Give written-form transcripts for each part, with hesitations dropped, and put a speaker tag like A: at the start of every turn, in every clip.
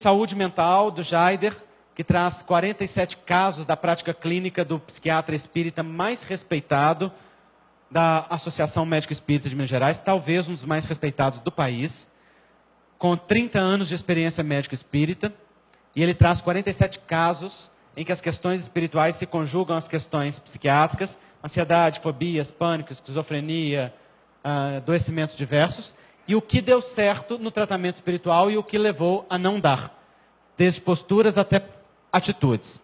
A: Saúde Mental, do Jaider, que traz 47 casos da prática clínica do psiquiatra espírita mais respeitado da Associação Médica Espírita de Minas Gerais, talvez um dos mais respeitados do país, com 30 anos de experiência médica espírita, e ele traz 47 casos em que as questões espirituais se conjugam às questões psiquiátricas, ansiedade, fobias, pânico, esquizofrenia, adoecimentos diversos, e o que deu certo no tratamento espiritual e o que levou a não dar, desde posturas até atitudes.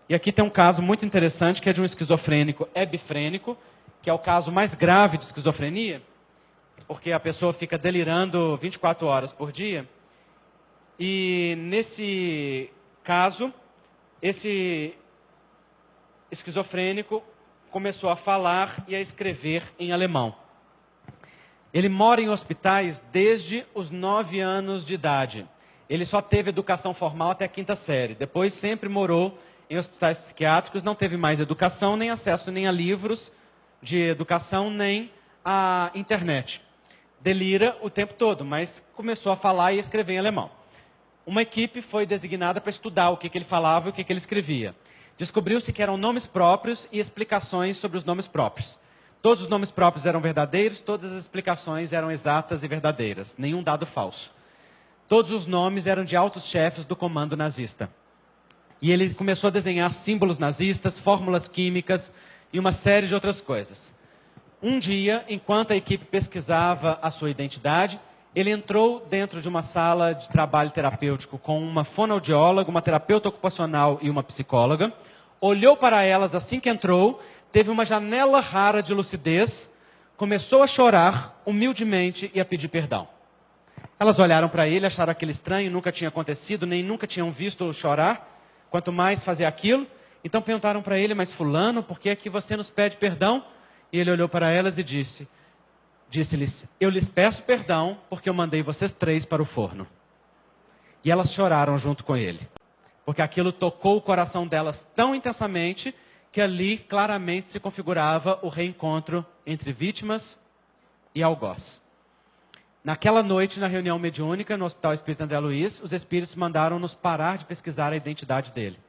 A: E aqui tem um caso muito interessante, que é de um esquizofrênico hebifrênico, que é o caso mais grave de esquizofrenia, porque a pessoa fica delirando 24 horas por dia. E nesse caso, esse esquizofrênico começou a falar e a escrever em alemão. Ele mora em hospitais desde os 9 anos de idade. Ele só teve educação formal até a 5ª série. Depois sempre morou em hospitais psiquiátricos, não teve mais educação, nem acesso nem a livros de educação, nem a internet. Delira o tempo todo, mas começou a falar e escrever em alemão. Uma equipe foi designada para estudar o que ele falava e o que ele escrevia. Descobriu-se que eram nomes próprios e explicações sobre os nomes próprios. Todos os nomes próprios eram verdadeiros, todas as explicações eram exatas e verdadeiras, nenhum dado falso. Todos os nomes eram de altos chefes do comando nazista. E ele começou a desenhar símbolos nazistas, fórmulas químicas e uma série de outras coisas. Um dia, enquanto a equipe pesquisava a sua identidade, ele entrou dentro de uma sala de trabalho terapêutico com uma fonoaudióloga, uma terapeuta ocupacional e uma psicóloga, olhou para elas assim que entrou, teve uma janela rara de lucidez, começou a chorar humildemente e a pedir perdão. Elas olharam para ele, acharam aquilo estranho, nunca tinha acontecido, nem nunca tinham visto chorar, quanto mais fazer aquilo. Então perguntaram para ele, mas fulano, por que é que você nos pede perdão? E ele olhou para elas e disse-lhes, eu lhes peço perdão porque eu mandei vocês 3 para o forno. E elas choraram junto com ele, porque aquilo tocou o coração delas tão intensamente que ali claramente se configurava o reencontro entre vítimas e algoz. Naquela noite, na reunião mediúnica, no Hospital Espírita André Luiz, os espíritos mandaram-nos parar de pesquisar a identidade dele.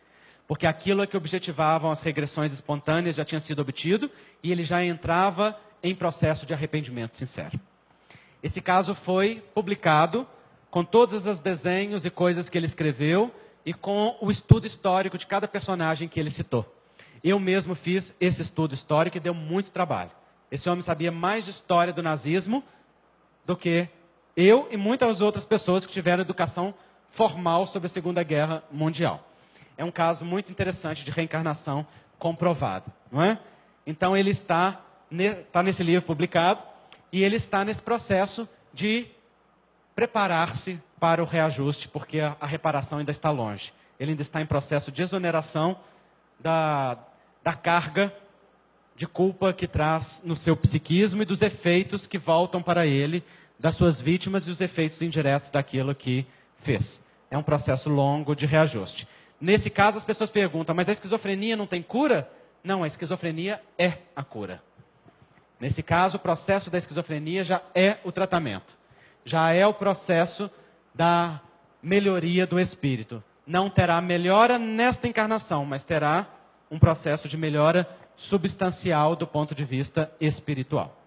A: Porque aquilo que objetivavam as regressões espontâneas já tinha sido obtido e ele já entrava em processo de arrependimento sincero. Esse caso foi publicado com todos os desenhos e coisas que ele escreveu e com o estudo histórico de cada personagem que ele citou. Eu mesmo fiz esse estudo histórico e deu muito trabalho. Esse homem sabia mais de história do nazismo do que eu e muitas outras pessoas que tiveram educação formal sobre a Segunda Guerra Mundial. É um caso muito interessante de reencarnação comprovado, não é? Então ele está nesse livro publicado e ele está nesse processo de preparar-se para o reajuste, porque a reparação ainda está longe. Ele ainda está em processo de exoneração da carga de culpa que traz no seu psiquismo e dos efeitos que voltam para ele, das suas vítimas e os efeitos indiretos daquilo que fez. É um processo longo de reajuste. Nesse caso, as pessoas perguntam, mas a esquizofrenia não tem cura? Não, a esquizofrenia é a cura. Nesse caso, o processo da esquizofrenia já é o tratamento. Já é o processo da melhoria do espírito. Não terá melhora nesta encarnação, mas terá um processo de melhora substancial do ponto de vista espiritual.